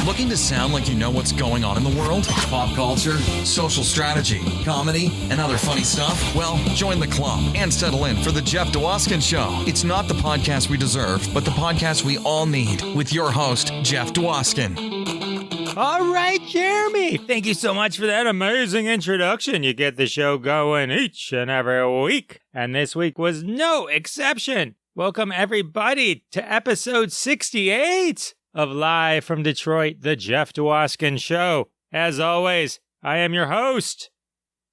Looking to sound like you know what's going on in the world? Pop culture, social strategy, comedy, and other funny stuff? Well, join the club and settle in for the Jeff Dwoskin Show. It's not the podcast we deserve, but the podcast we all need, with your host, Jeff Dwoskin. All right, Jeremy. Thank you so much for that amazing introduction. You get the show going each and every week, and this week was no exception. Welcome, everybody, to episode 68 of Live from Detroit, the Jeff Dwoskin Show. As always, I am your host,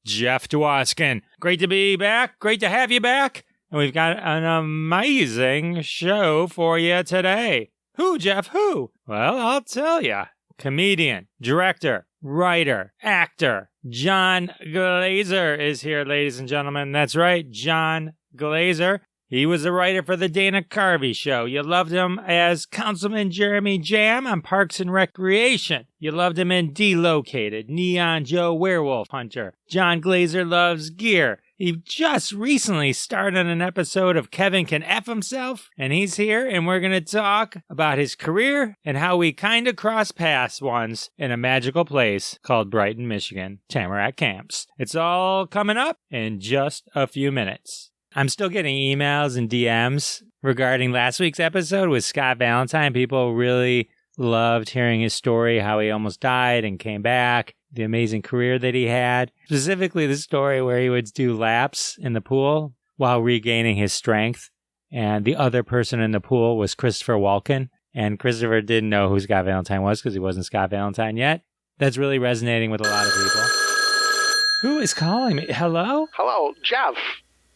Jeff Dwoskin. Great to be back. Great to have you back. And we've got an amazing show for you today. Who, Jeff? Who? Well, I'll tell you. Comedian, director, writer, actor, Jon Glaser is here, ladies and gentlemen. That's right, Jon Glaser. He was a writer for the Dana Carvey Show. You loved him as Councilman Jeremy Jamm on Parks and Recreation. You loved him in Delocated, Neon Joe Werewolf Hunter, Jon Glaser Loves Gear. He just recently starred on an episode of Kevin Can F Himself, and he's here, and we're going to talk about his career and how we kind of crossed paths once in a magical place called Brighton, Michigan, Tamarack Camps. It's all coming up in just a few minutes. I'm still getting emails and DMs regarding last week's episode with Scott Valentine. People really loved hearing his story, how he almost died and came back, the amazing career that he had. Specifically, the story where he would do laps in the pool while regaining his strength. And the other person in the pool was Christopher Walken. And Christopher didn't know who Scott Valentine was because he wasn't Scott Valentine yet. That's really resonating with a lot of people. Who is calling me? Hello? Hello, Jeff.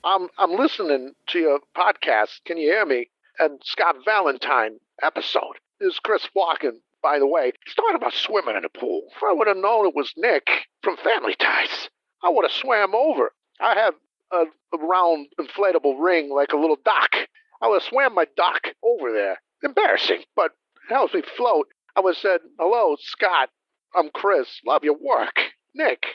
I'm listening to your podcast. Can you hear me? And Scott Valentine episode. This is Chris Walken, by the way. He's talking about swimming in the pool. If I would have known it was Nick from Family Ties, I would have swam over. I have a round inflatable ring like a little dock. I would have swam my dock over there. Embarrassing, but it helps me float. I would have said, hello, Scott. I'm Chris. Love your work. Nick,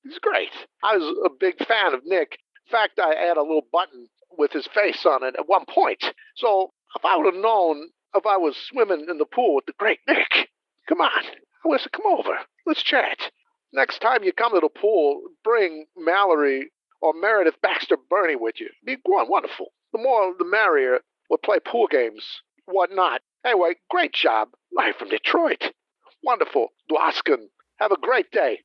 he's great. I was a big fan of Nick. In fact, I had a little button with his face on it at one point. So if I would have known if I was swimming in the pool with the great Nick, come on, I would have said, come over. Let's chat. Next time you come to the pool, bring Mallory or Meredith Baxter Burney with you. Be wonderful. The more, the merrier. We'll play pool games, whatnot. Anyway, great job. Live from Detroit. Wonderful. Dwoskin. Have a great day.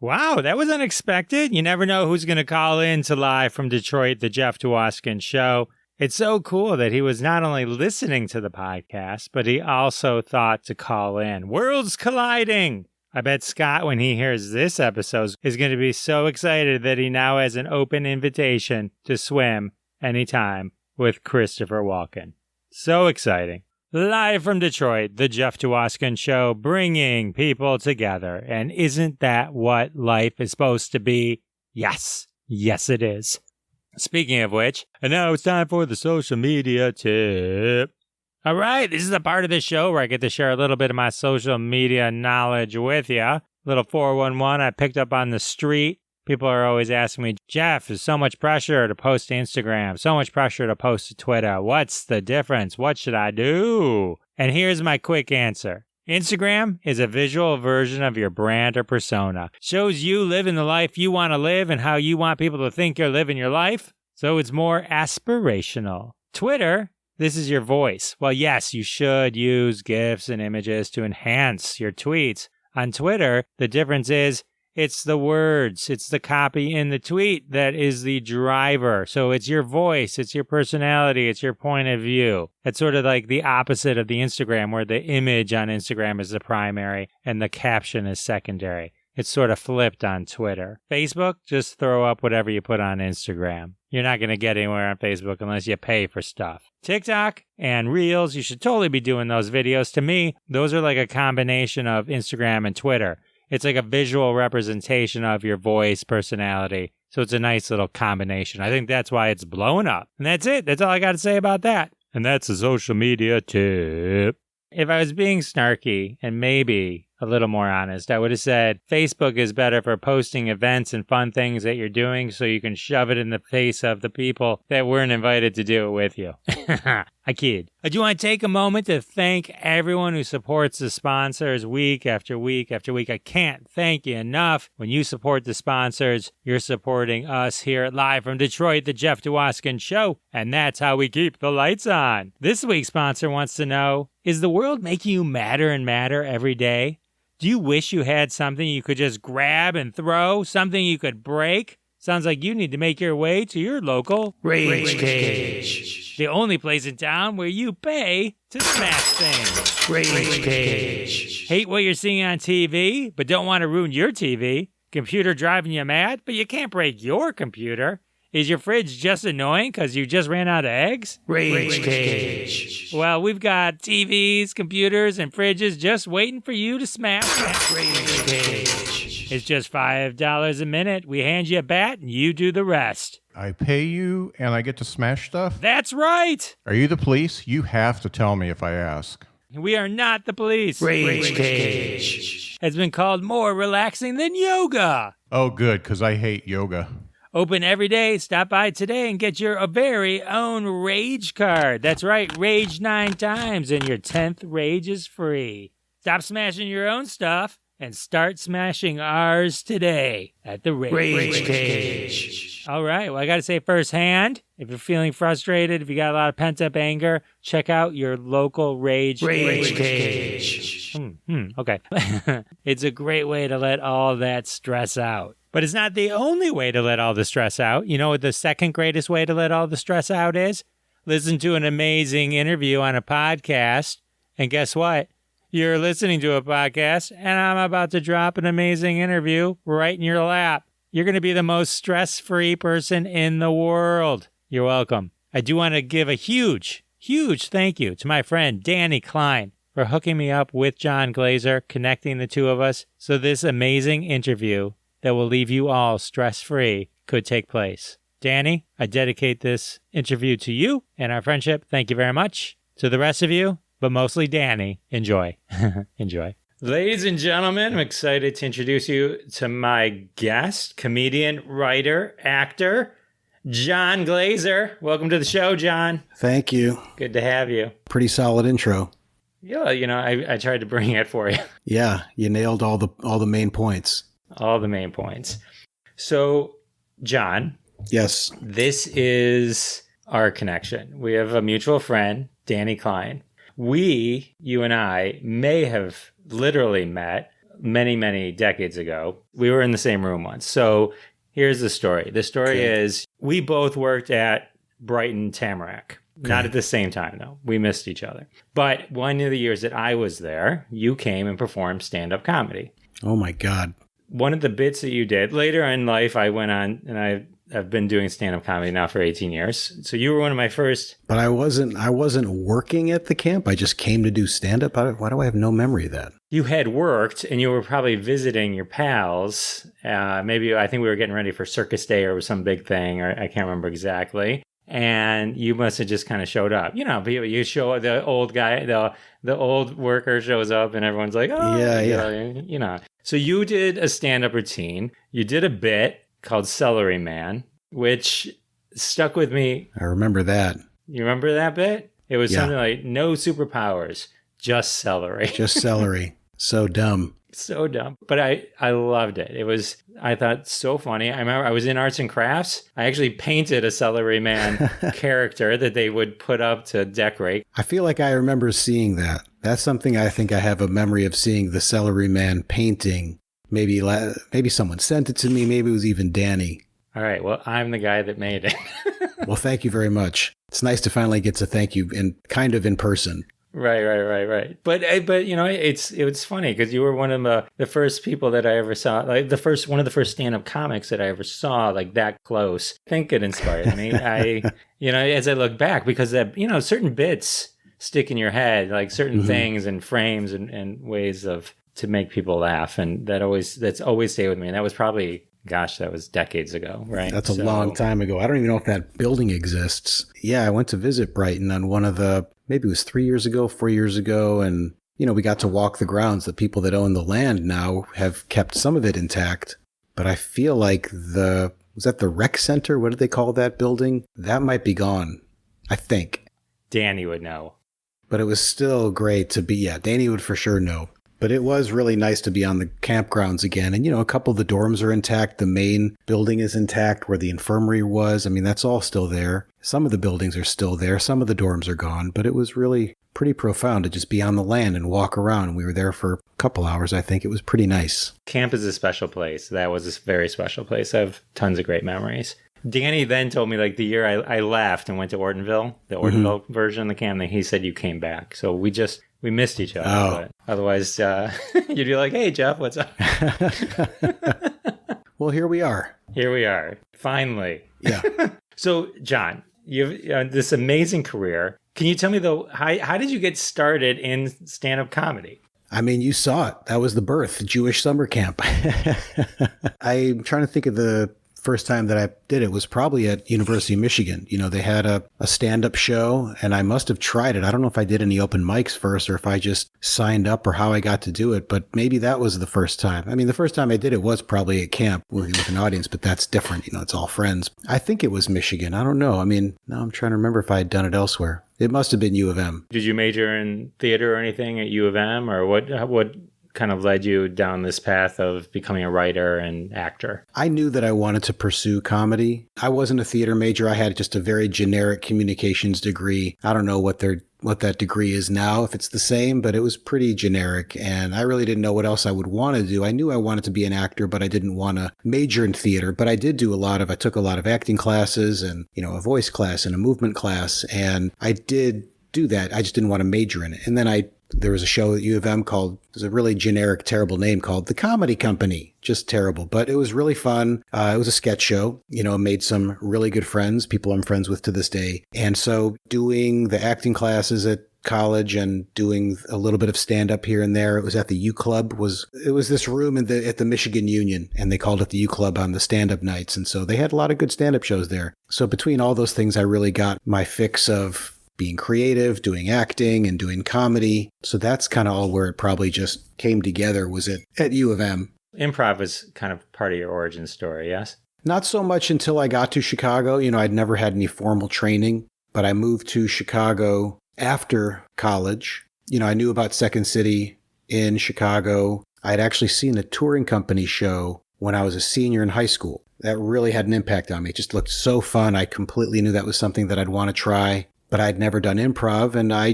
Wow, that was unexpected. You never know who's going to call in to Live from Detroit, the Jeff Dwoskin Show. It's so cool that he was not only listening to the podcast, but he also thought to call in. Worlds colliding! I bet Scott, when he hears this episode, is going to be so excited that he now has an open invitation to swim anytime with Christopher Walken. So exciting. Live from Detroit, the Jeff Dwoskin Show, bringing people together. And isn't that what life is supposed to be? Yes. Yes, it is. Speaking of which, and now it's time for the social media tip. All right, this is the part of the show where I get to share a little bit of my social media knowledge with you. Little 411 I picked up on the street. People are always asking me, Jeff, there's so much pressure to post to Instagram, so much pressure to post to Twitter. What's the difference? What should I do? And here's my quick answer. Instagram is a visual version of your brand or persona. Shows you living the life you want to live and how you want people to think you're living your life. So it's more aspirational. Twitter, this is your voice. Well, yes, you should use GIFs and images to enhance your tweets. On Twitter, the difference is it's the words, it's the copy in the tweet that is the driver. So it's your voice, it's your personality, it's your point of view. It's sort of like the opposite of the Instagram, where the image on Instagram is the primary and the caption is secondary. It's sort of flipped on Twitter. Facebook, just throw up whatever you put on Instagram. You're not going to get anywhere on Facebook unless you pay for stuff. TikTok and Reels, you should totally be doing those videos. To me, those are like a combination of Instagram and Twitter. It's like a visual representation of your voice, personality. So it's a nice little combination. I think that's why it's blowing up. And that's it. That's all I got to say about that. And that's the social media tip. If I was being snarky and maybe a little more honest, I would have said Facebook is better for posting events and fun things that you're doing so you can shove it in the face of the people that weren't invited to do it with you. I kid. I do want to take a moment to thank everyone who supports the sponsors week after week after week. I can't thank you enough. When you support the sponsors, you're supporting us here at Live from Detroit, the Jeff Dwoskin Show, and that's how we keep the lights on. This week's sponsor wants to know, is the world making you madder and madder every day? Do you wish you had something you could just grab and throw, something you could break? Sounds like you need to make your way to your local Rage Cage. The only place in town where you pay to smash things. Rage Cage. Hate what you're seeing on TV, but don't want to ruin your TV? Computer driving you mad, but you can't break your computer? Is your fridge just annoying because you just ran out of eggs? Rage Cage. Well, we've got TVs, computers, and fridges just waiting for you to smash that Rage Cage. It's just $5 a minute. We hand you a bat and you do the rest. I pay you and I get to smash stuff? That's right. Are you the police? You have to tell me if I ask. We are not the police. Rage Cage has been called more relaxing than yoga. Oh, good, because I hate yoga. Open every day. Stop by today and get your very own Rage card. That's right, Rage 9 times, and your 10th Rage is free. Stop smashing your own stuff and start smashing ours today at the Rage Cage. All right, well, I got to say firsthand, if you're feeling frustrated, if you got a lot of pent-up anger, check out your local Rage Cage. Okay. It's a great way to let all that stress out. But it's not the only way to let all the stress out. You know what the second greatest way to let all the stress out is? Listen to an amazing interview on a podcast, and guess what? You're listening to a podcast, and I'm about to drop an amazing interview right in your lap. You're going to be the most stress-free person in the world. You're welcome. I do want to give a huge thank you to my friend Danny Klein for hooking me up with Jon Glaser, connecting the two of us, so this amazing interview that will leave you all stress-free could take place. Danny, I dedicate this interview to you and our friendship. Thank you very much. To the rest of you, but mostly Danny, enjoy. Enjoy. Ladies and gentlemen, I'm excited to introduce you to my guest, comedian, writer, actor, Jon Glaser. Welcome to the show, Jon. Thank you. Good to have you. Pretty solid intro. Yeah, you know, I tried to bring it for you. Yeah, you nailed all the main points. All the main points. So, Jon. Yes. This is our connection. We have a mutual friend, Danny Klein. You and I, may have literally met many, many decades ago. We were in the same room once. So here's the story. The story is we both worked at Brighton Tamarack. Okay. Not at the same time, though. We missed each other. But one of the years that I was there, you came and performed stand-up comedy. Oh, my God. One of the bits that you did, later in life, I went on and I've been doing stand-up comedy now for 18 years. So you were one of my first. But I wasn't working at the camp. I just came to do stand-up. Why do I have no memory of that? You had worked and you were probably visiting your pals. Maybe I think we were getting ready for Circus Day or some big thing, or I can't remember exactly. And you must have just kind of showed up. You know, you show the old guy, the old worker shows up and everyone's like, oh, yeah. You know. So you did a stand-up routine. You did a bit called Celery Man, which stuck with me. I remember that. You remember that bit? It was something like, no superpowers, just celery. Just celery. So dumb. So dumb. But I loved it. It was, I thought, so funny. I remember I was in arts and crafts. I actually painted a Celery Man character that they would put up to decorate. I feel like I remember seeing that. That's something I think I have a memory of seeing, the Celery Man painting. Maybe someone sent it to me. Maybe it was even Danny. All right. Well, I'm the guy that made it. Well, thank you very much. It's nice to finally get to thank you in person. Right. But you know, it was funny because you were one of the first people that I ever saw, like one of the first stand-up comics that I ever saw, like that close. I think it inspired me. You know, as I look back, because that, you know, certain bits stick in your head, like certain things and frames and ways to make people laugh, and that's always stayed with me. And that was probably, gosh, that was decades ago, right? That's a long time ago. I don't even know if that building exists. Yeah, I went to visit Brighton on maybe it was 3 years ago, 4 years ago. And, you know, we got to walk the grounds. The people that own the land now have kept some of it intact. But I feel like was that the rec center? What did they call that building? That might be gone, I think. Danny would know. But it was still great to be, yeah, Danny would for sure know. But it was really nice to be on the campgrounds again. And, a couple of the dorms are intact. The main building is intact where the infirmary was. I mean, that's all still there. Some of the buildings are still there. Some of the dorms are gone. But it was really pretty profound to just be on the land and walk around. We were there for a couple hours, I think. It was pretty nice. Camp is a special place. That was a very special place. I have tons of great memories. Danny then told me, like, the year I left and went to Ortonville, the Ortonville version of the camp, he said you came back. So we missed each other. But otherwise, you'd be like, hey, Jeff, what's up? Well, here we are. Here we are. Finally. Yeah. So, Jon, you have this amazing career. Can you tell me, though, how did you get started in stand-up comedy? I mean, you saw it. That was the birth, Jewish summer camp. I'm trying to think of the first time that I did it was probably at University of Michigan. They had a stand-up show, and I must have tried it. I don't know if I did any open mics first or if I just signed up or how I got to do it, but maybe that was the first time. I mean, the first time I did it was probably at camp with an audience, but that's different. It's all friends. I think it was Michigan. I don't know. I mean, now I'm trying to remember if I had done it elsewhere. It must have been U of M. Did you major in theater or anything at U of M, or what kind of led you down this path of becoming a writer and actor? I knew that I wanted to pursue comedy. I wasn't a theater major. I had just a very generic communications degree. I don't know what that degree is now, if it's the same, but it was pretty generic. And I really didn't know what else I would want to do. I knew I wanted to be an actor, but I didn't want to major in theater. But I took a lot of acting classes and, a voice class and a movement class. And I did do that. I just didn't want to major in it. And then there was a show at U of M there's a really generic, terrible name called The Comedy Company. Just terrible. But it was really fun. It was a sketch show, made some really good friends, people I'm friends with to this day. And so doing the acting classes at college and doing a little bit of stand-up here and there. It was at the U Club. It was this room at the Michigan Union, and they called it the U Club on the stand-up nights. And so they had a lot of good stand-up shows there. So between all those things, I really got my fix of being creative, doing acting, and doing comedy. So that's kind of all where it probably just came together, was at U of M. Improv was kind of part of your origin story, yes? Not so much until I got to Chicago. I'd never had any formal training, but I moved to Chicago after college. I knew about Second City in Chicago. I'd actually seen a touring company show when I was a senior in high school. That really had an impact on me. It just looked so fun. I completely knew that was something that I'd want to try. But I'd never done improv, and I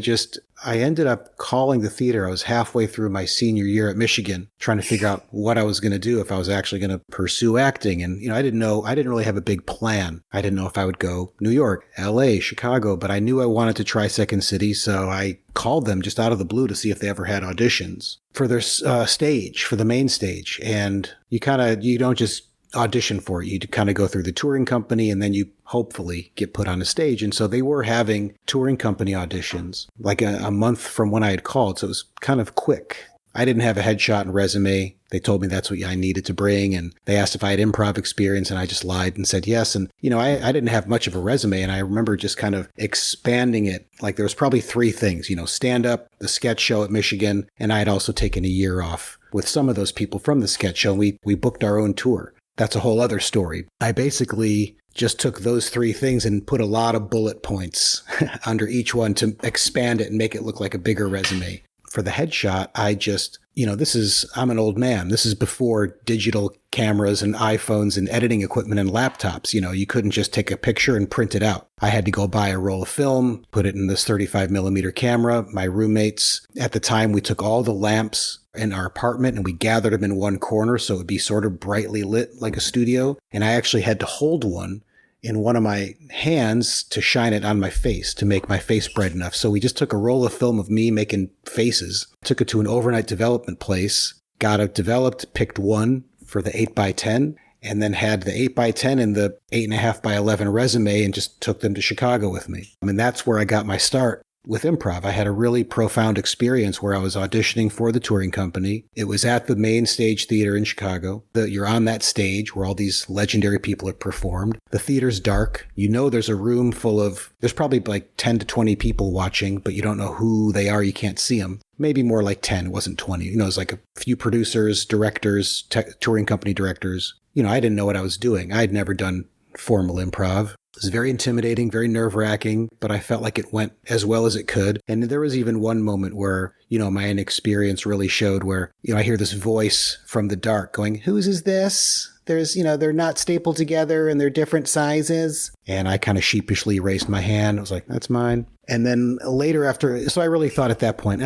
ended up calling the theater. I was halfway through my senior year at Michigan, trying to figure out what I was going to do, if I was actually going to pursue acting. And, I didn't really have a big plan. I didn't know if I would go New York, LA, Chicago, but I knew I wanted to try Second City. So I called them just out of the blue to see if they ever had auditions for their stage, for the main stage. And you don't just audition for it. You kind of go through the touring company, and then you hopefully get put on a stage. And so they were having touring company auditions like a month from when I had called. So it was kind of quick. I didn't have a headshot and resume. They told me that's what I needed to bring. And they asked if I had improv experience, and I just lied and said yes. And, I didn't have much of a resume. And I remember just kind of expanding it. Like there was probably three things, stand up, the sketch show at Michigan. And I had also taken a year off with some of those people from the sketch show. We booked our own tour. That's a whole other story. I basically just took those three things and put a lot of bullet points under each one to expand it and make it look like a bigger resume. For the headshot, I'm an old man. This is before digital cameras and iPhones and editing equipment and laptops. You couldn't just take a picture and print it out. I had to go buy a roll of film, put it in this 35 millimeter camera. My roommates at the time, we took all the lamps in our apartment and we gathered them in one corner so it would be sort of brightly lit like a studio. And I actually had to hold one in one of my hands to shine it on my face to make my face bright enough. So we just took a roll of film of me making faces, took it to an overnight development place, got it developed, picked one for the 8x10, and then had the 8x10 and the 8.5x11 resume and just took them to Chicago with me. That's where I got my start with improv. I had a really profound experience where I was auditioning for the touring company. It was at the main stage theater in Chicago. You're on that stage where all these legendary people have performed. The theater's dark. There's a room there's probably like 10 to 20 people watching, but you don't know who they are. You can't see them. Maybe more like 10. It wasn't 20. It was like a few producers, directors, touring company directors. I didn't know what I was doing. I'd never done formal improv. It was very intimidating, very nerve-wracking, but I felt like it went as well as it could. And there was even one moment where, my inexperience really showed where, I hear this voice from the dark going, "Whose is this? There's, they're not stapled together and they're different sizes." And I kind of sheepishly raised my hand. I was like, "That's mine." And then later so I really thought at that point,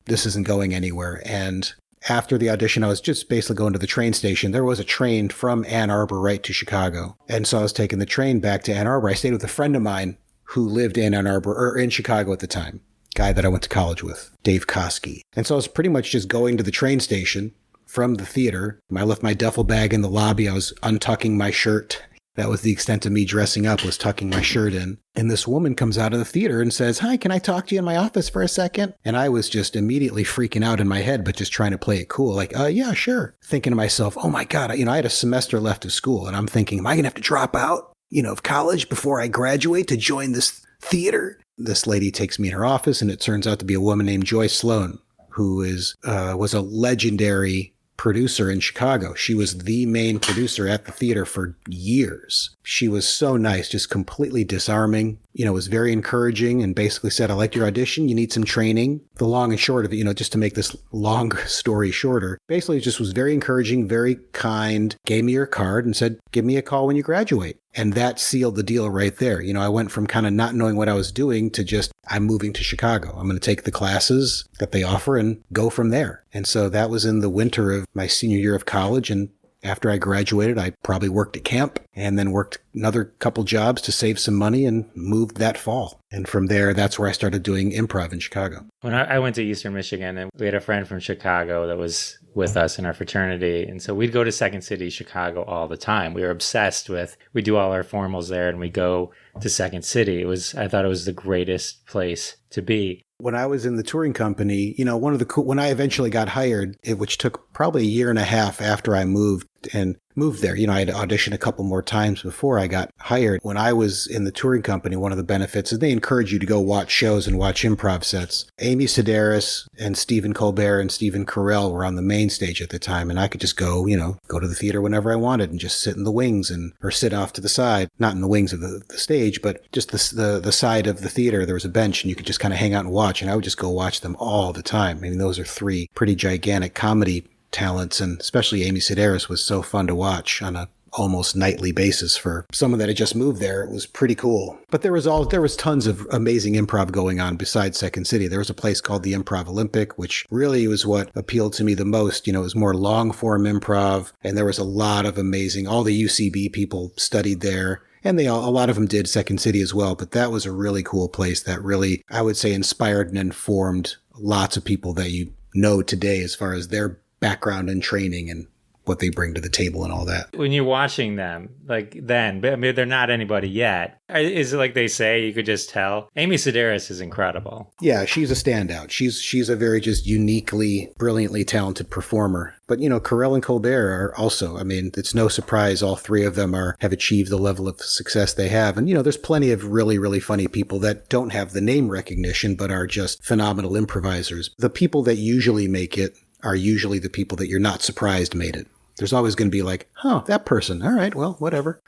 this isn't going anywhere. And after the audition, I was just basically going to the train station. There was a train from Ann Arbor right to Chicago. And so I was taking the train back to Ann Arbor. I stayed with a friend of mine who lived in Ann Arbor, or in Chicago at the time, guy that I went to college with, Dave Koski. And so I was pretty much just going to the train station from the theater. I left my duffel bag in the lobby. I was untucking my shirt. That was the extent of me dressing up, was tucking my shirt in. And this woman comes out of the theater and says, "Hi, can I talk to you in my office for a second?" And I was just immediately freaking out in my head, but just trying to play it cool. Like, yeah, sure. Thinking to myself, oh my God, I had a semester left of school. And I'm thinking, am I going to have to drop out, of college before I graduate to join this theater? This lady takes me in her office, and it turns out to be a woman named Joyce Sloan, who was a legendary producer in Chicago. She was the main producer at the theater for years. She was so nice, just completely disarming, was very encouraging, and basically said, "I liked your audition. You need some training." The long and short of it, just to make this long story shorter, basically just was very encouraging, very kind, gave me her card and said, "Give me a call when you graduate." And that sealed the deal right there. I went from kind of not knowing what I was doing to just, I'm moving to Chicago. I'm going to take the classes that they offer and go from there. And so that was in the winter of my senior year of college. And after I graduated, I probably worked at camp and then worked another couple jobs to save some money and moved that fall. And from there, that's where I started doing improv in Chicago. When I went to Eastern Michigan, and we had a friend from Chicago that was with us in our fraternity. And so we'd go to Second City, Chicago all the time. We were obsessed with, we do all our formals there and we go to Second City. I thought it was the greatest place to be. When I was in the touring company, when I eventually got hired, which took probably a year and a half after I moved there, I had to audition a couple more times before I got hired. When I was in the touring company, one of the benefits is they encourage you to go watch shows and watch improv sets. Amy Sedaris and Stephen Colbert and Stephen Carell were on the main stage at the time, and I could just go to the theater whenever I wanted and just sit in the wings or sit off to the side, not in the wings of the stage, but just the side of the theater. There was a bench and you could just kind of hang out and watch, and I would just go watch them all the time. I mean, those are three pretty gigantic comedy talents, and especially Amy Sedaris was so fun to watch on a almost nightly basis for someone that had just moved there. It was pretty cool. But there was tons of amazing improv going on besides Second City. There was a place called the Improv Olympic, which really was what appealed to me the most. It was more long form improv, and there was a lot of amazing, all the UCB people studied there. And a lot of them did Second City as well, but that was a really cool place that really, I would say, inspired and informed lots of people that you know today as far as their background and training and what they bring to the table and all that. When you're watching them, they're not anybody yet. Is it like they say, you could just tell? Amy Sedaris is incredible. Yeah, she's a standout. She's a very just uniquely, brilliantly talented performer. But, Carell and Colbert are also, it's no surprise all three of them have achieved the level of success they have. And, there's plenty of really, really funny people that don't have the name recognition, but are just phenomenal improvisers. The people that usually make it are usually the people that you're not surprised made it. There's always going to be like, that person. All right, well, whatever.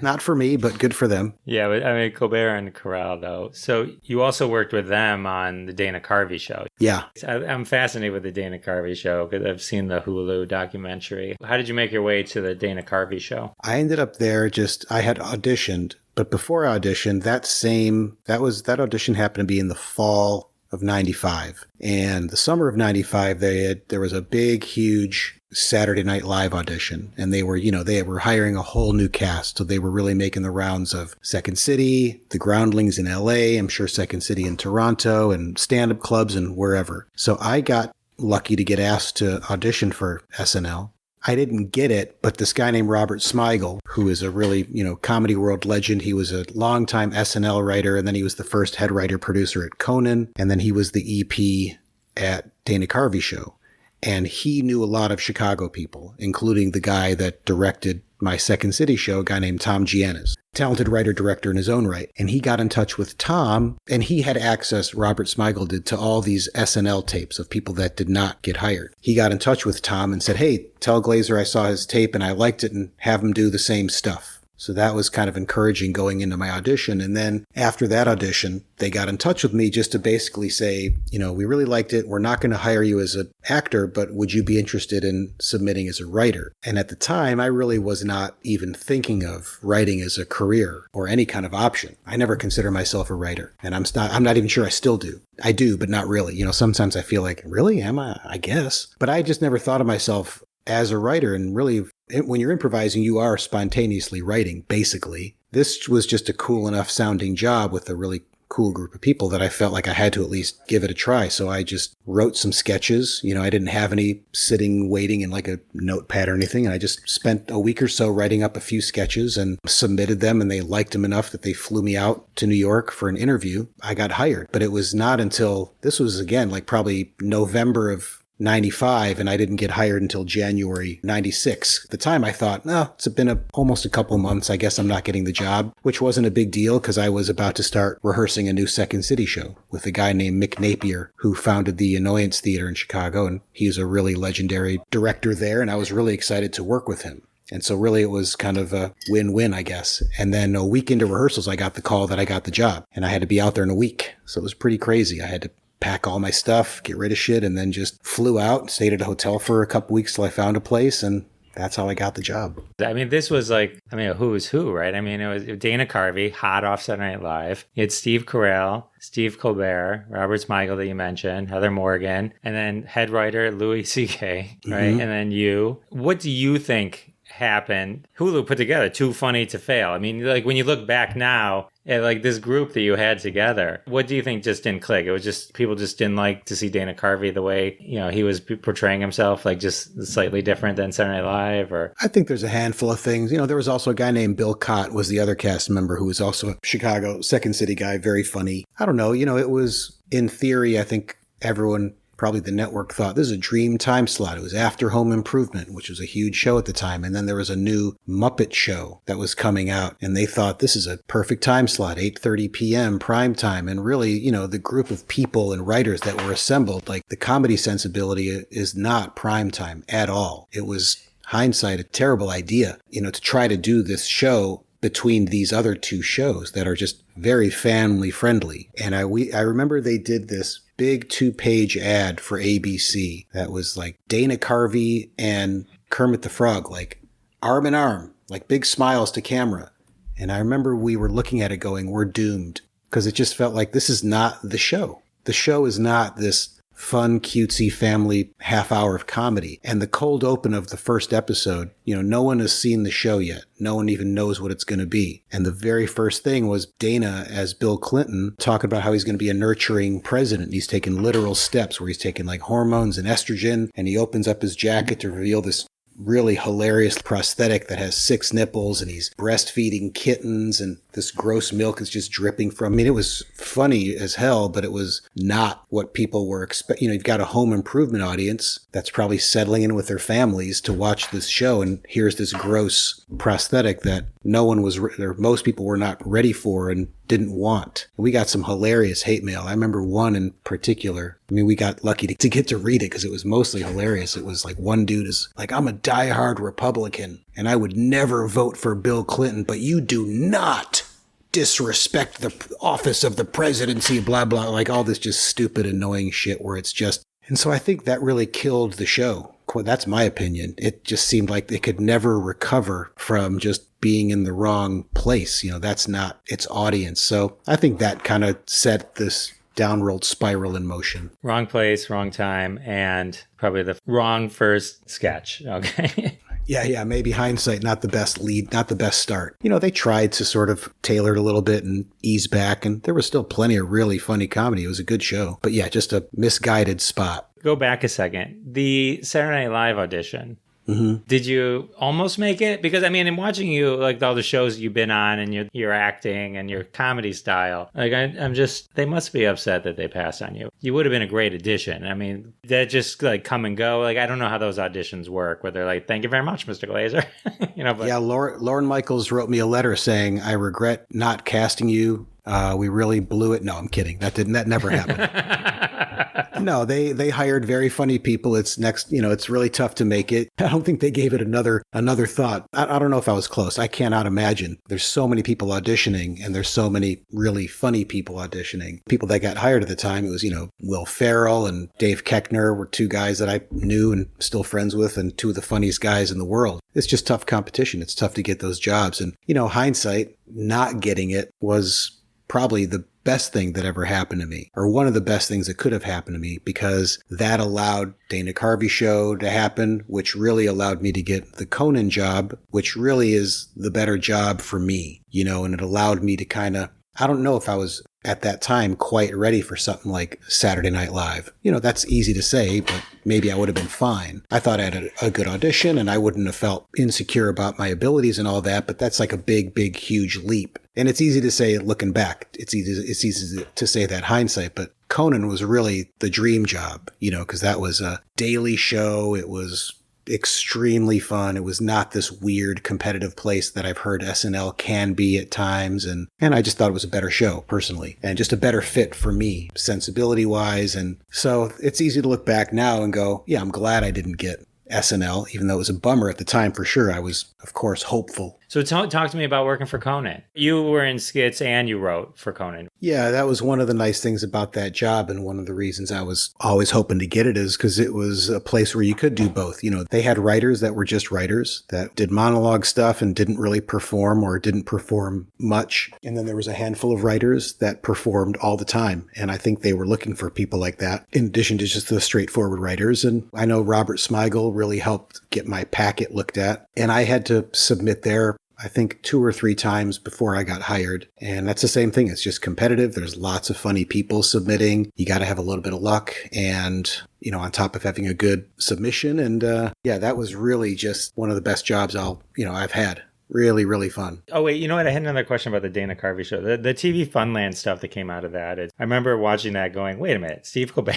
Not for me, but good for them. Yeah, but Colbert and Carell, though. So you also worked with them on the Dana Carvey Show. Yeah. I'm fascinated with the Dana Carvey Show because I've seen the Hulu documentary. How did you make your way to the Dana Carvey Show? I ended up there I had auditioned, but before I auditioned, that audition happened to be in the fall of 95. And the summer of 95, there was a big, huge Saturday Night Live audition, and they were hiring a whole new cast. So they were really making the rounds of Second City, the Groundlings in LA, I'm sure Second City in Toronto, and stand-up clubs and wherever. So I got lucky to get asked to audition for SNL. I didn't get it, but this guy named Robert Smigel, who is a really, comedy world legend, he was a longtime SNL writer, and then he was the first head writer producer at Conan, and then he was the EP at Dana Carvey Show. And he knew a lot of Chicago people, including the guy that directed my Second City show, a guy named Tom Giannis, talented writer-director in his own right. And he got in touch with Tom, and he had access, Robert Smigel did, to all these SNL tapes of people that did not get hired. He got in touch with Tom and said, "Hey, tell Glaser I saw his tape and I liked it, and have him do the same stuff." So that was kind of encouraging going into my audition. And then after that audition, they got in touch with me just to basically say, we really liked it. We're not going to hire you as an actor, but would you be interested in submitting as a writer? And at the time, I really was not even thinking of writing as a career or any kind of option. I never consider myself a writer, and I'm not even sure I still do. I do, but not really. Sometimes I feel like, really? Am I? I guess. But I just never thought of myself as a writer. And really, when you're improvising, you are spontaneously writing, basically. This was just a cool enough sounding job with a really cool group of people that I felt like I had to at least give it a try. So I just wrote some sketches. I didn't have any sitting waiting in like a notepad or anything. And I just spent a week or so writing up a few sketches and submitted them. And they liked them enough that they flew me out to New York for an interview. I got hired. But it was not until, this was again, like probably November of 95, and I didn't get hired until January 96. At the time, I thought, no, it's been almost a couple months. I guess I'm not getting the job, which wasn't a big deal because I was about to start rehearsing a new Second City show with a guy named Mick Napier, who founded the Annoyance Theater in Chicago, and he's a really legendary director there, and I was really excited to work with him. And so really it was kind of a win-win, I guess. And then a week into rehearsals, I got the call that I got the job, and I had to be out there in a week. So it was pretty crazy. I had to pack all my stuff, get rid of shit, and then just flew out, stayed at a hotel for a couple weeks till I found a place, and that's how I got the job. I mean, this was like, a who's who, right? I mean, it was Dana Carvey, hot off Saturday Night Live. You had Steve Carell, Steve Colbert, Robert Smigel that you mentioned, Heather Morgan, and then head writer Louis C.K., right? Mm-hmm. And then you. What do you think happened? Hulu put together Too Funny to Fail. I mean, like when you look back now at like this group that you had together, what do you think just didn't click? It was just people just didn't like to see Dana Carvey the way, he was portraying himself, like just slightly different than Saturday Night Live, or? I think there's a handful of things. There was also a guy named Bill Cott was the other cast member who was also a Chicago Second City guy, very funny. I don't know, it was, in theory, I think everyone, probably the network, thought this is a dream time slot. It was after Home Improvement, which was a huge show at the time. And then there was a new Muppet show that was coming out. And they thought this is a perfect time slot, 8:30 p.m. prime time. And really, the group of people and writers that were assembled, like the comedy sensibility is not prime time at all. It was, hindsight, a terrible idea, to try to do this show between these other two shows that are just very family friendly. And I remember they did this big 2-page ad for ABC that was like Dana Carvey and Kermit the Frog, like arm in arm, like big smiles to camera. And I remember we were looking at it going, we're doomed, because it just felt like this is not the show. The show is not this fun, cutesy family half hour of comedy. And the cold open of the first episode, no one has seen the show yet. No one even knows what it's going to be. And the very first thing was Dana as Bill Clinton talking about how he's going to be a nurturing president. He's taking literal steps where he's taking like hormones and estrogen, and he opens up his jacket to reveal this really hilarious prosthetic that has 6 nipples, and he's breastfeeding kittens, and this gross milk is just dripping from. I mean, it was funny as hell, but it was not what people were expecting. You've got a home improvement audience that's probably settling in with their families to watch this show, and here's this gross prosthetic that no one was, or most people were not ready for and didn't want. We got some hilarious hate mail. I remember one in particular. I mean, we got lucky to get to read it because it was mostly hilarious. It was like, one dude is like, I'm a diehard Republican and I would never vote for Bill Clinton, but you do not disrespect the office of the presidency, blah, blah, like all this just stupid, annoying shit where it's just. And so I think that really killed the show. That's my opinion. It just seemed like it could never recover from just being in the wrong place. That's not its audience. So I think that kind of set this downward spiral in motion. Wrong place, wrong time, and probably the wrong first sketch. Okay. Yeah, maybe hindsight, not the best lead, not the best start. They tried to sort of tailor it a little bit and ease back, and there was still plenty of really funny comedy. It was a good show. But yeah, just a misguided spot. Go back a second. The Saturday Night Live audition. Mm-hmm. Did you almost make it? Because, I mean, in watching you, like all the shows you've been on and your acting and your comedy style, like I'm just, they must be upset that they passed on you. You would have been a great addition. I mean, that just like come and go. Like, I don't know how those auditions work, where they're like, thank you very much, Mr. Glaser. But yeah, Lauren Michaels wrote me a letter saying, I regret not casting you. We really blew it. No, I'm kidding. That never happened. No, they hired very funny people. It's it's really tough to make it. I don't think they gave it another thought. I don't know if I was close. I cannot imagine. There's so many people auditioning, and there's so many really funny people auditioning. People that got hired at the time, it was, Will Ferrell and Dave Koechner were two guys that I knew and still friends with, and two of the funniest guys in the world. It's just tough competition. It's tough to get those jobs. And, hindsight, not getting it was probably the best thing that ever happened to me, or one of the best things that could have happened to me, because that allowed Dana Carvey Show to happen, which really allowed me to get the Conan job, which really is the better job for me, and it allowed me to kind of, I don't know if I was at that time quite ready for something like Saturday Night Live. That's easy to say, but maybe I would have been fine. I thought I had a good audition and I wouldn't have felt insecure about my abilities and all that, but that's like a big, huge leap. And it's easy to say looking back. It's easy to say that hindsight, but Conan was really the dream job, because that was a daily show. It was extremely fun. It was not this weird competitive place that I've heard SNL can be at times. And I just thought it was a better show personally, and just a better fit for me sensibility wise. And so it's easy to look back now and go, yeah, I'm glad I didn't get SNL, even though it was a bummer at the time for sure. I was, of course, hopeful. So talk to me about working for Conan. You were in skits and you wrote for Conan. Yeah, that was one of the nice things about that job. And one of the reasons I was always hoping to get it is because it was a place where you could do both. They had writers that were just writers that did monologue stuff and didn't really perform or didn't perform much. And then there was a handful of writers that performed all the time. And I think they were looking for people like that in addition to just the straightforward writers. And I know Robert Smigel really helped get my packet looked at. And I had to submit there, I think 2 or 3 times before I got hired. And that's the same thing. It's just competitive. There's lots of funny people submitting. You got to have a little bit of luck and, on top of having a good submission. And that was really just one of the best jobs I've had. Really, really fun. Oh, wait, you know what? I had another question about the Dana Carvey Show. The TV Funland stuff that came out of that. I remember watching that going, wait a minute, Steve Colbert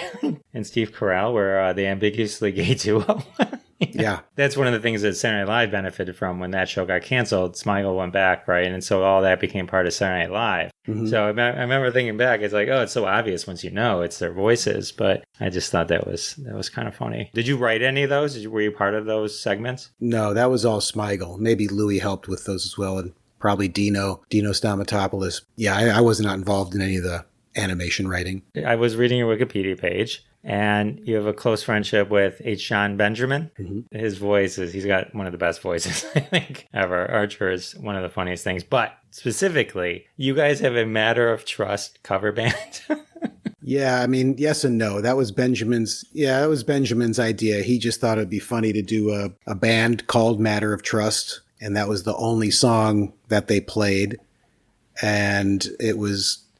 and Steve Carell were the ambiguously gay duo. Yeah. That's one of the things that Saturday Night Live benefited from when that show got canceled. Smigel went back, right? And so all that became part of Saturday Night Live. Mm-hmm. So I remember thinking back, it's like, oh, it's so obvious once it's their voices. But I just thought that was kind of funny. Did you write any of those? Were you part of those segments? No, that was all Smigel. Maybe Louis helped with those as well. And probably Dino Stamatopoulos. Yeah, I was not involved in any of the animation writing. I was reading your Wikipedia page. And you have a close friendship with H. John Benjamin. Mm-hmm. His voice he's got one of the best voices, I think, ever. Archer is one of the funniest things. But specifically, you guys have a Matter of Trust cover band. Yeah, I mean, yes and no. That was Benjamin's idea. He just thought it'd be funny to do a band called Matter of Trust. And that was the only song that they played. And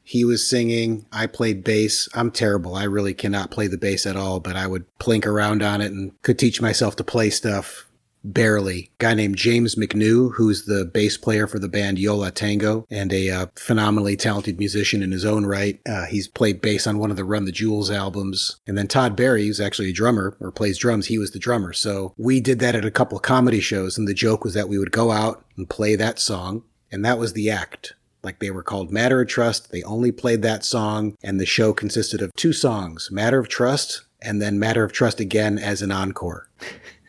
he was singing, I played bass. I'm terrible. I really cannot play the bass at all, but I would plink around on it and could teach myself to play stuff barely. A guy named James McNew, who's the bass player for the band Yo La Tengo and a phenomenally talented musician in his own right. He's played bass on one of the Run the Jewels albums. And then Todd Barry, who's actually a drummer or plays drums, he was the drummer. So we did that at a couple of comedy shows, and the joke was that we would go out and play that song, and that was the act. Like, they were called Matter of Trust. They only played that song, and the show consisted of 2 songs, Matter of Trust and then Matter of Trust again as an encore.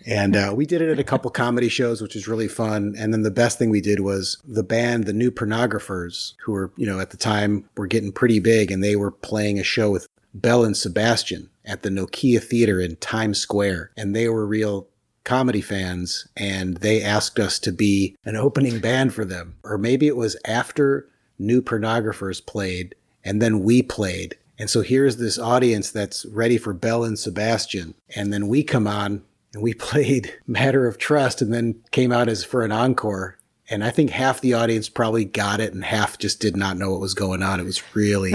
And we did it at a couple comedy shows, which was really fun. And then the best thing we did was the band, the New Pornographers, who were, at the time were getting pretty big, and they were playing a show with Belle and Sebastian at the Nokia Theater in Times Square. And they were real comedy fans, and they asked us to be an opening band for them. Or maybe it was after New Pornographers played and then we played. And so here's this audience that's ready for Belle and Sebastian, and then we come on and we played Matter of Trust and then came out as for an encore. And I think half the audience probably got it and half just did not know what was going on. It was really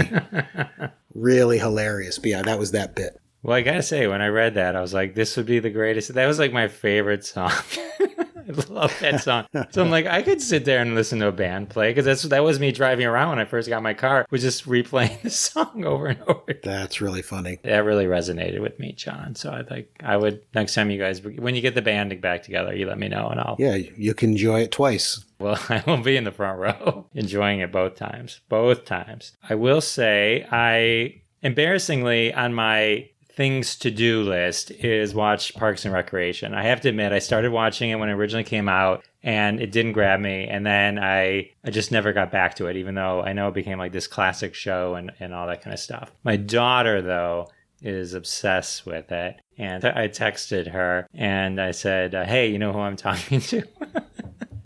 really hilarious. But yeah, that was that bit. Well, I gotta say, when I read that, I was like, this would be the greatest. That was like my favorite song. I love that song. So I'm like, I could sit there and listen to a band play, because that was me driving around when I first got my car, was just replaying the song over and over again. That's really funny. That really resonated with me, John. So I would, next time you guys, when you get the band back together, you let me know and I'll. Yeah, you can enjoy it twice. Well, I will be in the front row enjoying it both times. Both times. I will say, embarrassingly, on my things to do list is watch Parks and Recreation. I have to admit, I started watching it when it originally came out, and it didn't grab me. And then I just never got back to it, even though I know it became like this classic show and all that kind of stuff. My daughter, though, is obsessed with it. And I texted her and I said, hey, you know who I'm talking to?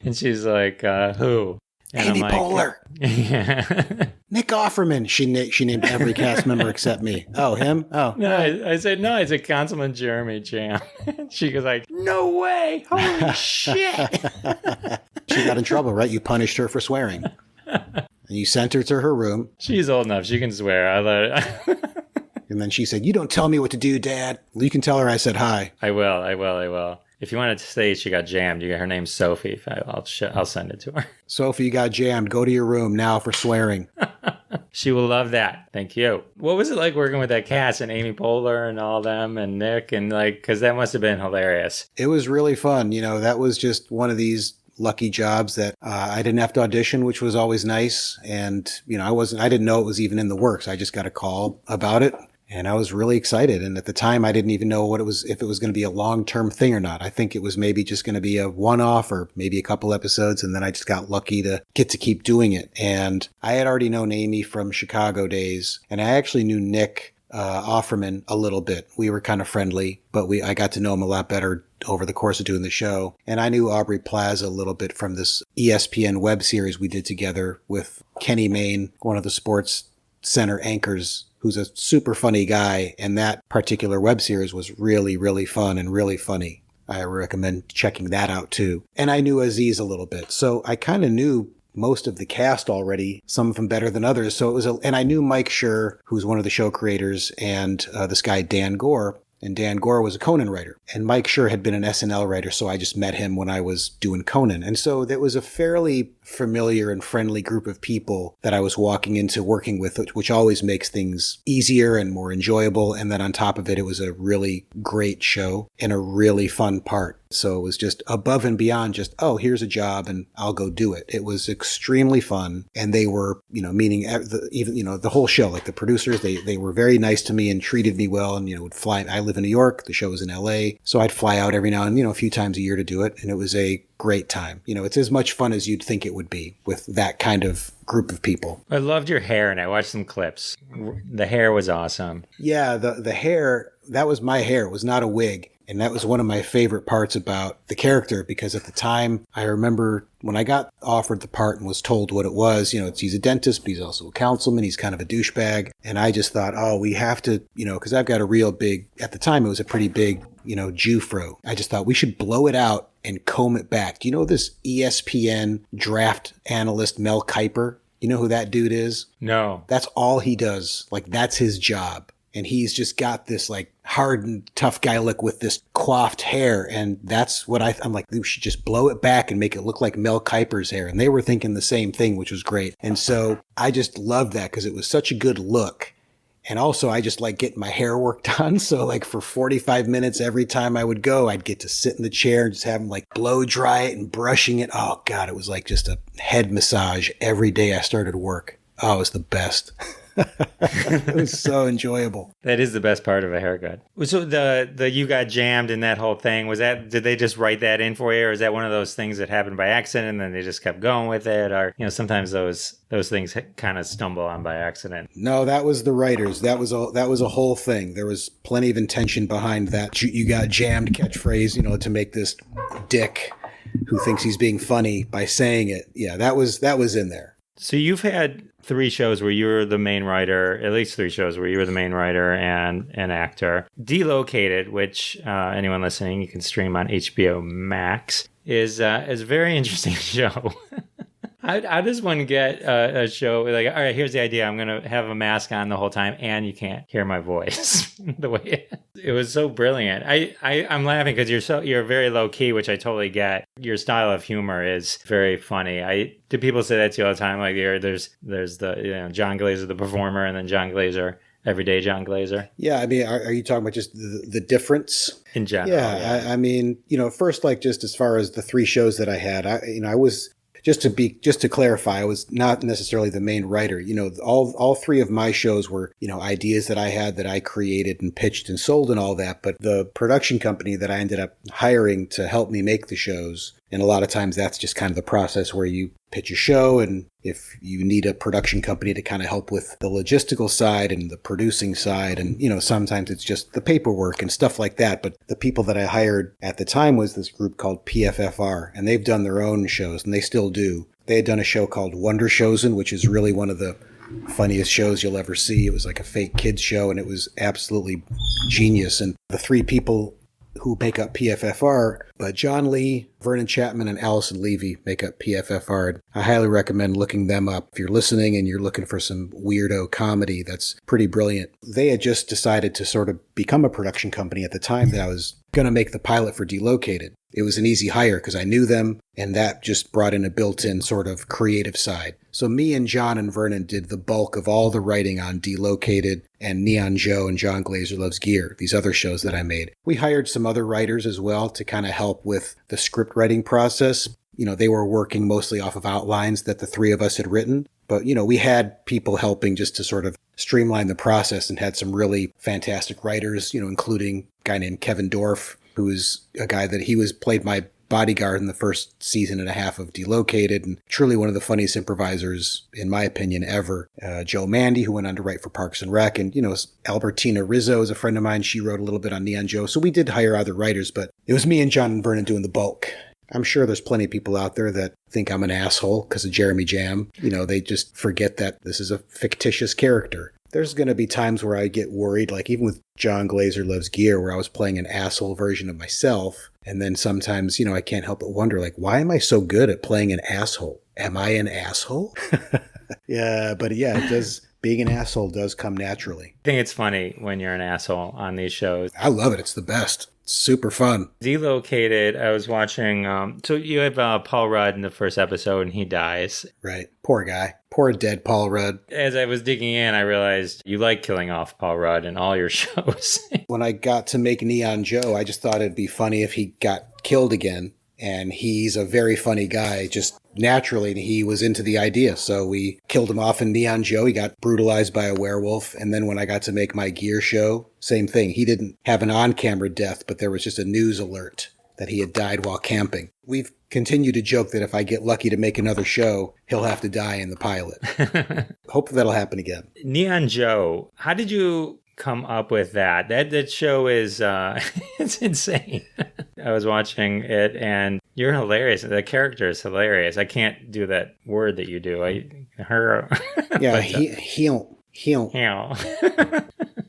And she's like, who? And Amy Poehler. Yeah. Nick Offerman. She named every cast member except me. Oh, him? Oh. No, I said, Councilman Jeremy Jamm. She was like, no way. Holy shit. She got in trouble, right? You punished her for swearing. And you sent her to her room. She's old enough. She can swear. I let her. And then she said, you don't tell me what to do, Dad. You can tell her I said hi. I will. If you want to say she got jammed, her name's Sophie. I'll send it to her. Sophie, you got jammed. Go to your room now for swearing. She will love that. Thank you. What was it like working with that cast and Amy Poehler and all them and Nick and because that must have been hilarious. It was really fun. That was just one of these lucky jobs that I didn't have to audition, which was always nice. And, I didn't know it was even in the works. I just got a call about it. And I was really excited. And at the time, I didn't even know if it was going to be a long-term thing or not. I think it was maybe just going to be a one-off or maybe a couple episodes. And then I just got lucky to get to keep doing it. And I had already known Amy from Chicago days. And I actually knew Nick Offerman a little bit. We were kind of friendly, but I got to know him a lot better over the course of doing the show. And I knew Aubrey Plaza a little bit from this ESPN web series we did together with Kenny Mayne, one of the Sports Center anchors, who's a super funny guy. And that particular web series was really, really fun and really funny. I recommend checking that out too. And I knew Aziz a little bit. So I kind of knew most of the cast already, some of them better than others. So it was, and I knew Mike Schur, who's one of the show creators, and this guy, Dan Gore. And Dan Gore was a Conan writer. And Mike Schur had been an SNL writer, so I just met him when I was doing Conan. And so that was a fairly familiar and friendly group of people that I was walking into working with, which always makes things easier and more enjoyable. And then on top of it, it was a really great show and a really fun part. So it was just above and beyond just, oh, here's a job and I'll go do it. It was extremely fun. And they were, meaning even the whole show, like the producers, they were very nice to me and treated me well and, would fly. I live in New York. The show was in LA. So I'd fly out every now and, a few times a year to do it. And it was a great time. It's as much fun as you'd think it would be with that kind of group of people. I loved your hair and I watched some clips. The hair was awesome. Yeah, the hair, that was my hair. It was not a wig. And that was one of my favorite parts about the character, because at the time, I remember when I got offered the part and was told what it was, he's a dentist, but he's also a councilman. He's kind of a douchebag. And I just thought, oh, we have to, because I've got a real big, at the time, it was a pretty big, Jew fro. I just thought we should blow it out and comb it back. Do you know this ESPN draft analyst, Mel Kiper? You know who that dude is? No. That's all he does. That's his job. And he's just got this hardened, tough guy look with this coiffed hair. And that's what I'm like, we should just blow it back and make it look like Mel Kiper's hair. And they were thinking the same thing, which was great. And so I just loved that because it was such a good look. And also I just like getting my hair work done. So for 45 minutes, every time I would go, I'd get to sit in the chair and just have them blow dry it and brushing it. Oh God, it was just a head massage every day I started work. Oh, it was the best. It was so enjoyable. That is the best part of a haircut. So the you got jammed in that whole thing, did they just write that in for you, or is that one of those things that happened by accident and then they just kept going with it? Or sometimes those things kind of stumble on by accident. No, that was the writers. That was a whole thing. There was plenty of intention behind that you got jammed catchphrase, to make this dick who thinks he's being funny by saying it. Yeah, that was in there. So you've had 3 shows where you were the main writer, at least 3 shows where you were the main writer and an actor. Delocated, which anyone listening, you can stream on HBO Max, is a very interesting show. How does one get a show all right, here's the idea. I'm going to have a mask on the whole time and you can't hear my voice the way it was so brilliant. I'm laughing because you're very low key, which I totally get. Your style of humor is very funny. Do people say that to you all the time? There's the, Jon Glaser, the performer, and then Jon Glaser, everyday Jon Glaser. Yeah. I mean, are you talking about just the difference? In general. Yeah. I mean, first, just as far as the 3 shows that I had, I was just to clarify, I was not necessarily the main writer. You know, all three of my shows were, you know, ideas that I had that I created and pitched and sold and all that. But the production company that I ended up hiring to help me make the shows, and a lot of times that's just kind of the process where you pitch a show, and if you need a production company to kind of help with the logistical side and the producing side, and, you know, sometimes it's just the paperwork and stuff like that. But the people that I hired at the time was this group called PFFR, and they've done their own shows, and they still do. They had done a show called Wonder Chosen, which is really one of the funniest shows you'll ever see. It was like a fake kids show, and it was absolutely genius. And the three people who make up PFFR, but John Lee, Vernon Chapman, and Allison Levy make up PFFR. I highly recommend looking them up. If you're listening and you're looking for some weirdo comedy, that's pretty brilliant. They had just decided to sort of become a production company at the time that I was going to make the pilot for Delocated. It was an easy hire because I knew them, and that just brought in a built-in sort of creative side. So me and John and Vernon did the bulk of all the writing on Delocated and Neon Joe and Jon Glaser Loves Gear, these other shows that I made. We hired some other writers as well to kind of help with the script writing process. You know, they were working mostly off of outlines that the three of us had written. But, you know, we had people helping just to sort of streamline the process, and had some really fantastic writers, you know, including a guy named Kevin Dorff, who is a guy that played my bodyguard in the first season and a half of Delocated, and truly one of the funniest improvisers, in my opinion, ever. Joe Mandy, who went on to write for Parks and Rec, and, you know, Albertina Rizzo is a friend of mine. She wrote a little bit on Neon Joe. So we did hire other writers, but it was me and John and Vernon doing the bulk. I'm sure there's plenty of people out there that think I'm an asshole because of Jeremy Jamm. You know, they just forget that this is a fictitious character. There's going to be times where I get worried, like even with Jon Glaser Loves Gear, where I was playing an asshole version of myself. And then sometimes, you know, I can't help but wonder, like, why am I so good at playing an asshole? Am I an asshole? Yeah, but yeah, it does. Being an asshole does come naturally. I think it's funny when you're an asshole on these shows. I love it. It's the best. It's super fun. Delocated, I was watching, so you have Paul Rudd in the first episode and he dies. Right. Poor guy. Poor dead Paul Rudd. As I was digging in, I realized you like killing off Paul Rudd in all your shows. When I got to make Neon Joe, I just thought it'd be funny if he got killed again. And he's a very funny guy. Just naturally, he was into the idea. So we killed him off in Neon Joe. He got brutalized by a werewolf. And then when I got to make my Gear show, same thing. He didn't have an on-camera death, but there was just a news alert that he had died while camping. We've continued to joke that if I get lucky to make another show, he'll have to die in the pilot. Hope that'll happen again. Neon Joe, how did you come up with that? That show is it's insane. I was watching it and you're hilarious. The character is hilarious. I can't do that word that you do. Yeah, heel.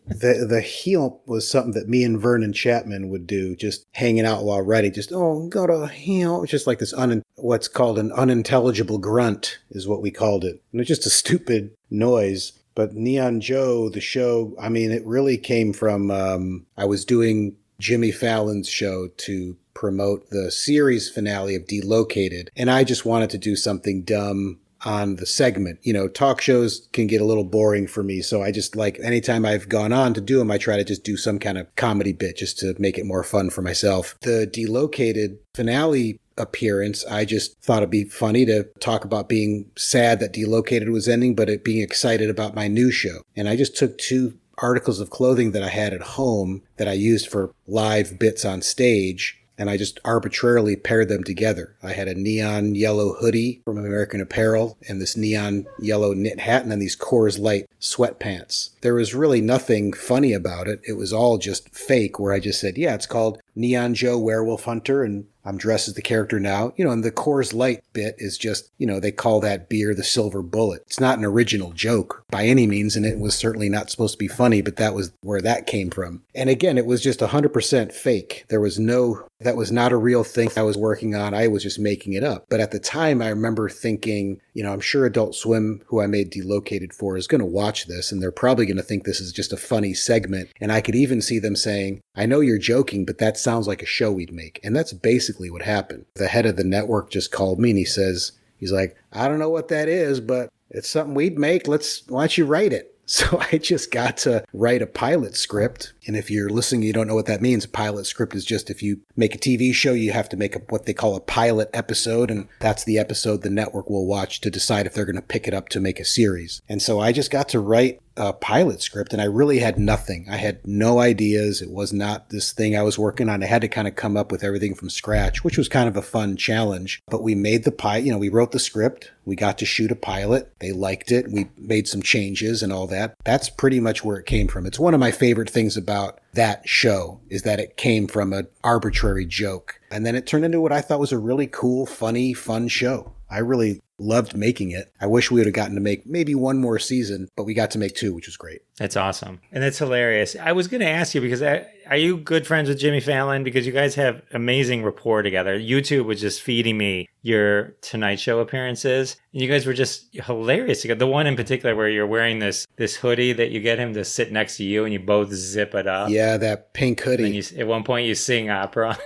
The heel was something that me and Vernon Chapman would do, just hanging out while writing. Just, oh, go to heel. It's just like this what's called an unintelligible grunt is what we called it. And it's just a stupid noise. But Neon Joe, the show, I mean, it really came from, I was doing Jimmy Fallon's show to promote the series finale of Delocated. And I just wanted to do something dumb on the segment. You know, talk shows can get a little boring for me. So I just like, anytime I've gone on to do them, I try to just do some kind of comedy bit just to make it more fun for myself. The Delocated finale appearance, I just thought it'd be funny to talk about being sad that Delocated was ending, but it being excited about my new show. And I just took two articles of clothing that I had at home that I used for live bits on stage, and I just arbitrarily paired them together. I had a neon yellow hoodie from American Apparel and this neon yellow knit hat, and then these Coors Light sweatpants. There was really nothing funny about it. It was all just fake, where I just said, yeah, it's called Neon Joe Werewolf Hunter, and I'm dressed as the character now. You know, and the Coors Light bit is just, you know, they call that beer the Silver Bullet. It's not an original joke by any means, and it was certainly not supposed to be funny, but that was where that came from. And again, it was just 100% fake. That was not a real thing I was working on. I was just making it up. But at the time, I remember thinking, you know, I'm sure Adult Swim, who I made Delocated for, is going to watch this, and they're probably going to think this is just a funny segment. And I could even see them saying, I know you're joking, but that sounds like a show we'd make. And that's basically what happened. The head of the network just called me and he's like, I don't know what that is, but it's something we'd make. Why don't you write it? So I just got to write a pilot script. And if you're listening, you don't know what that means. A pilot script is just if you make a TV show, you have to make what they call a pilot episode. And that's the episode the network will watch to decide if they're going to pick it up to make a series. And so I just got to write a pilot script, and I really had nothing. I had no ideas. It was not this thing I was working on. I had to kind of come up with everything from scratch, which was kind of a fun challenge. But we made the we wrote the script. We got to shoot a pilot. They liked it. We made some changes and all that. That's pretty much where it came from. It's one of my favorite things about that show is that it came from an arbitrary joke. And then it turned into what I thought was a really cool, funny, fun show. I really loved making it. I wish we would have gotten to make maybe one more season, but we got to make 2, which was great. That's awesome. And that's hilarious. I was going to ask you, because are you good friends with Jimmy Fallon? Because you guys have amazing rapport together. YouTube was just feeding me your Tonight Show appearances, and you guys were just hilarious together. The one in particular where you're wearing this hoodie that you get him to sit next to you and you both zip it up. Yeah, that pink hoodie. And at one point you sing opera.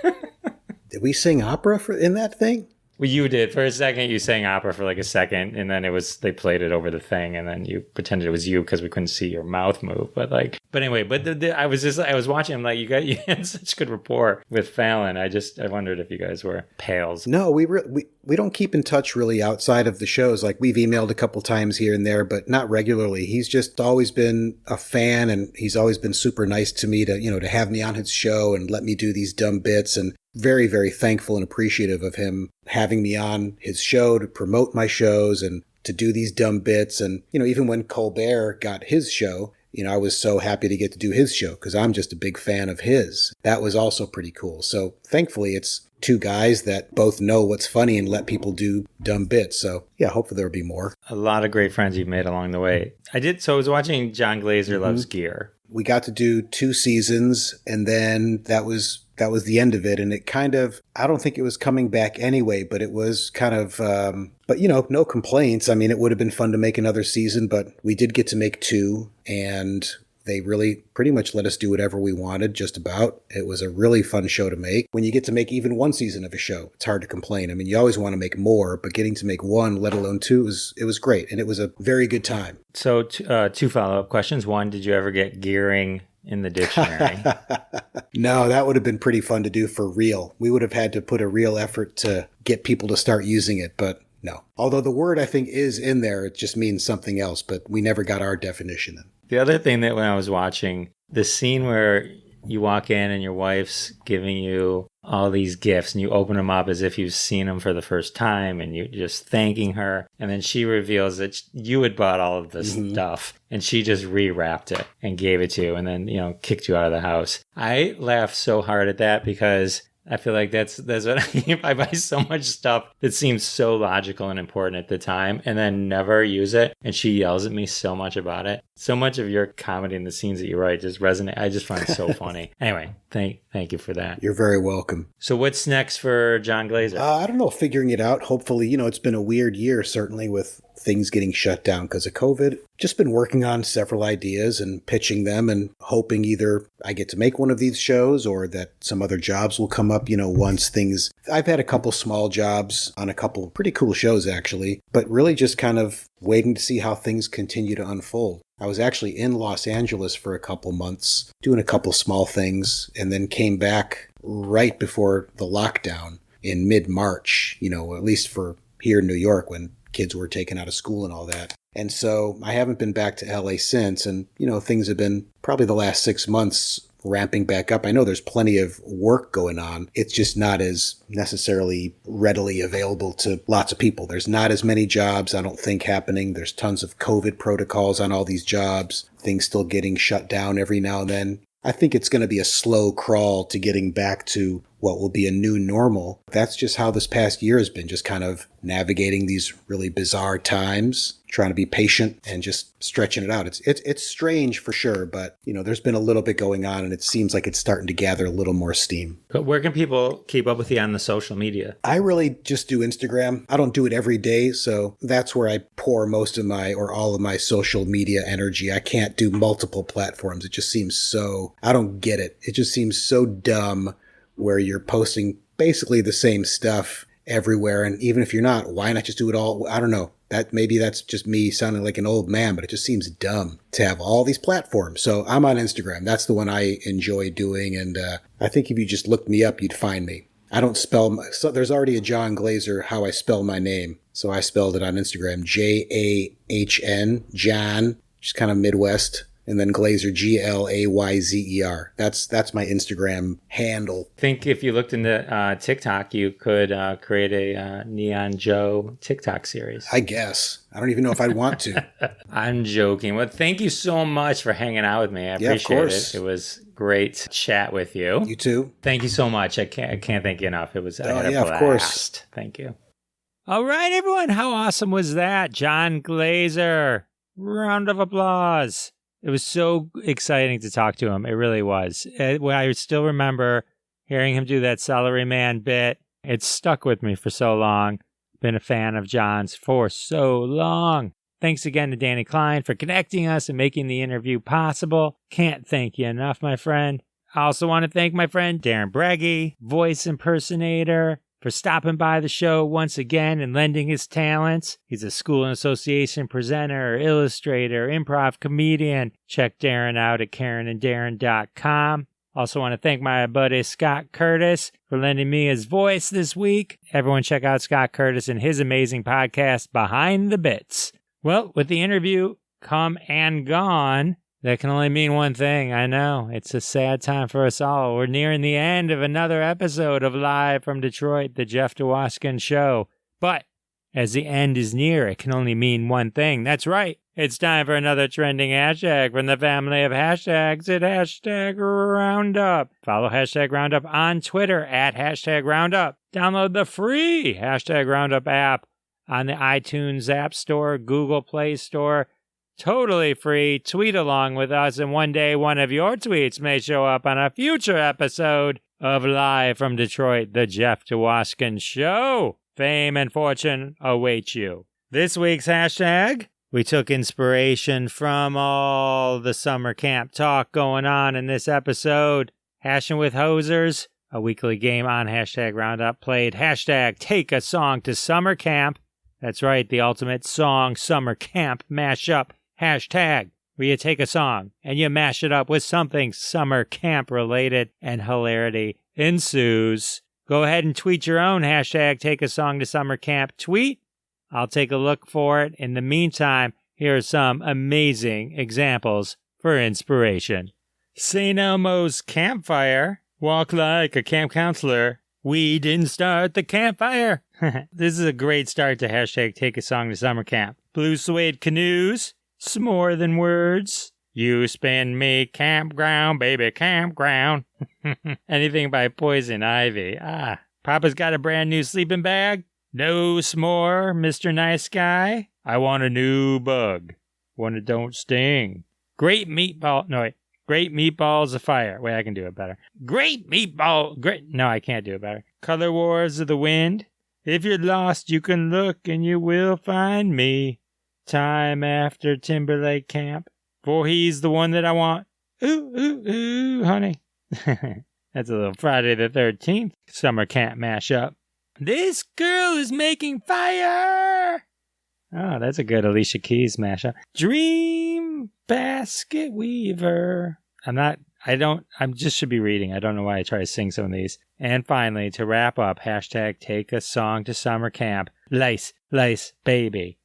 Did we sing opera in that thing? Well, you did. For a second, you sang opera for like a second, and then they played it over the thing, and then you pretended it was you because we couldn't see your mouth move. But anyway, I was watching. I'm like, you had such good rapport with Fallon. I wondered if you guys were pals. No, we don't keep in touch really outside of the shows. Like, we've emailed a couple times here and there, but not regularly. He's just always been a fan, and he's always been super nice to me to have me on his show and let me do these dumb bits. And very, very thankful and appreciative of him having me on his show to promote my shows and to do these dumb bits. And, even when Colbert got his show, I was so happy to get to do his show because I'm just a big fan of his. That was also pretty cool. So thankfully, it's 2 guys that both know what's funny and let people do dumb bits. So yeah, hopefully there'll be more. A lot of great friends you've made along the way. So I was watching Jon Glaser Loves Gear. We got to do 2 seasons, and then that was the end of it. And it kind of, I don't think it was coming back anyway, but it was kind of, but no complaints. I mean, it would have been fun to make another season, but we did get to make 2, and they really pretty much let us do whatever we wanted, just about. It was a really fun show to make. When you get to make even 1 season of a show, it's hard to complain. I mean, you always want to make more, but getting to make 1, let alone 2, it was great. And it was a very good time. So 2 follow-up questions. 1, did you ever get gearing in the dictionary? No, that would have been pretty fun to do for real. We would have had to put a real effort to get people to start using it, but no. Although the word, I think, is in there. It just means something else, but we never got our definition in. The other thing that when I was watching, the scene where you walk in and your wife's giving you all these gifts and you open them up as if you've seen them for the first time and you're just thanking her. And then she reveals that you had bought all of this stuff and she just rewrapped it and gave it to you and then, kicked you out of the house. I laughed so hard at that because I feel like that's what I buy so much stuff that seems so logical and important at the time and then never use it. And she yells at me so much about it. So much of your comedy and the scenes that you write just resonate. I just find it so funny. Anyway, thank you for that. You're very welcome. So what's next for Jon Glaser? I don't know, figuring it out. Hopefully, it's been a weird year, certainly with things getting shut down because of COVID. Just been working on several ideas and pitching them and hoping either I get to make one of these shows or that some other jobs will come up, once things... I've had a couple small jobs on a couple pretty cool shows, actually, but really just kind of waiting to see how things continue to unfold. I was actually in Los Angeles for a couple months, doing a couple small things, and then came back right before the lockdown in mid-March, at least for here in New York when kids were taken out of school and all that. And so I haven't been back to LA since. And, things have been probably the last 6 months ramping back up. I know there's plenty of work going on. It's just not as necessarily readily available to lots of people. There's not as many jobs, I don't think, happening. There's tons of COVID protocols on all these jobs. Things still getting shut down every now and then. I think it's going to be a slow crawl to getting back to what will be a new normal. That's just how this past year has been, just kind of navigating these really bizarre times, trying to be patient and just stretching it out. It's strange for sure, but there's been a little bit going on and it seems like it's starting to gather a little more steam. But where can people keep up with you on the social media? I really just do Instagram. I don't do it every day, so that's where I pour most of my or all of my social media energy. I can't do multiple platforms. It just seems so, I don't get it. It just seems so dumb where you're posting basically the same stuff everywhere. And even if you're not, why not just do it all? I don't know. Maybe that's just me sounding like an old man, but it just seems dumb to have all these platforms. So I'm on Instagram. That's the one I enjoy doing. And I think if you just looked me up, you'd find me. I don't spell so there's already a Jon Glaser, how I spell my name. So I spelled it on Instagram, Jahn, Jon, just kind of Midwest. And then Glaser, Glayzer. That's my Instagram handle. I think if you looked into TikTok, you could create a Neon Joe TikTok series. I guess. I don't even know if I'd want to. I'm joking. Well, thank you so much for hanging out with me. I appreciate it. It was great to chat with you. You too. Thank you so much. I can't thank you enough. It was I had a blast. Of course. Thank you. All right, everyone. How awesome was that? Jon Glaser. Round of applause. It was so exciting to talk to him. It really was. I still remember hearing him do that Celery Man bit. It stuck with me for so long. Been a fan of Jon's for so long. Thanks again to Danny Klein for connecting us and making the interview possible. Can't thank you enough, my friend. I also want to thank my friend Darren Breggy, voice impersonator, for stopping by the show once again and lending his talents. He's a school and association presenter, illustrator, improv comedian. Check Darren out at KarenandDarren.com. Also want to thank my buddy Scott Curtis for lending me his voice this week. Everyone check out Scott Curtis and his amazing podcast, Behind the Bits. Well, with the interview come and gone, that can only mean one thing. I know. It's a sad time for us all. We're nearing the end of another episode of Live from Detroit, the Jeff Dwoskin Show. But as the end is near, it can only mean one thing. That's right. It's time for another trending hashtag from the family of hashtags at hashtag Roundup. Follow hashtag Roundup on Twitter at hashtag Roundup. Download the free hashtag Roundup app on the iTunes App Store, Google Play Store. Totally free. Tweet along with us, and one day one of your tweets may show up on a future episode of Live from Detroit, the Jeff Dwoskin Show. Fame and fortune await you. This week's hashtag, we took inspiration from all the summer camp talk going on in this episode. Hashing with Hosers, a weekly game on hashtag Roundup, played hashtag Take a Song to Summer Camp. That's right, the ultimate song summer camp mashup. Hashtag, where you take a song and you mash it up with something summer camp related, and hilarity ensues. Go ahead and tweet your own hashtag Take a Song to Summer Camp tweet. I'll take a look for it. In the meantime, here are some amazing examples for inspiration. St. Elmo's campfire. Walk like a camp counselor. We didn't start the campfire. This is a great start to hashtag Take a Song to Summer Camp. Blue suede canoes. S'more than words. You spin me campground, baby, campground. Anything by Poison Ivy. Papa's got a brand new sleeping bag. No s'more, Mr. Nice Guy. I want a new bug. One that don't sting. Great meatballs of fire. Wait, I can do it better. No, I can't do it better. Color Wars of the Wind. If you're lost, you can look and you will find me. Time after Timberlake Camp. For he's the one that I want. Ooh, ooh, ooh, honey. That's a little Friday the 13th summer camp mashup. This girl is making fire. Oh, that's a good Alicia Keys mashup. Dream Basket Weaver. I just should be reading. I don't know why I try to sing some of these. And finally, to wrap up, hashtag Take a Song to Summer Camp. Lace, baby.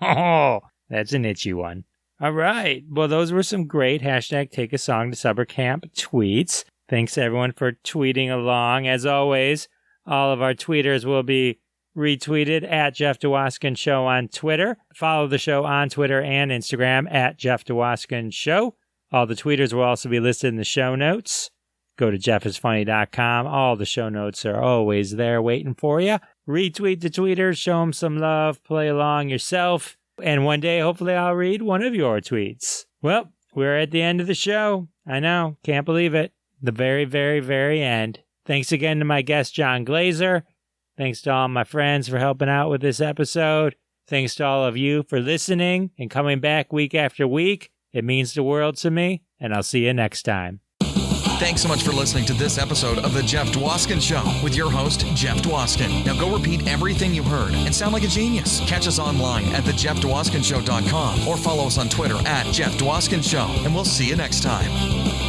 Oh, that's an itchy one. All right. Well, those were some great hashtag Take a Song to Summer Camp tweets. Thanks, everyone, for tweeting along. As always, all of our tweeters will be retweeted at Jeff Dwoskin Show on Twitter. Follow the show on Twitter and Instagram at Jeff Dwoskin Show. All the tweeters will also be listed in the show notes. Go to jeffisfunny.com. All the show notes are always there waiting for you. Retweet the tweeters, show them some love, play along yourself, and one day, hopefully, I'll read one of your tweets. Well, we're at the end of the show. I know, can't believe it. The very, very, very end. Thanks again to my guest, Jon Glaser. Thanks to all my friends for helping out with this episode. Thanks to all of you for listening and coming back week after week. It means the world to me, and I'll see you next time. Thanks so much for listening to this episode of The Jeff Dwoskin Show with your host, Jeff Dwoskin. Now go repeat everything you heard and sound like a genius. Catch us online at thejeffdwoskinshow.com or follow us on Twitter at Jeff Dwoskin Show, and we'll see you next time.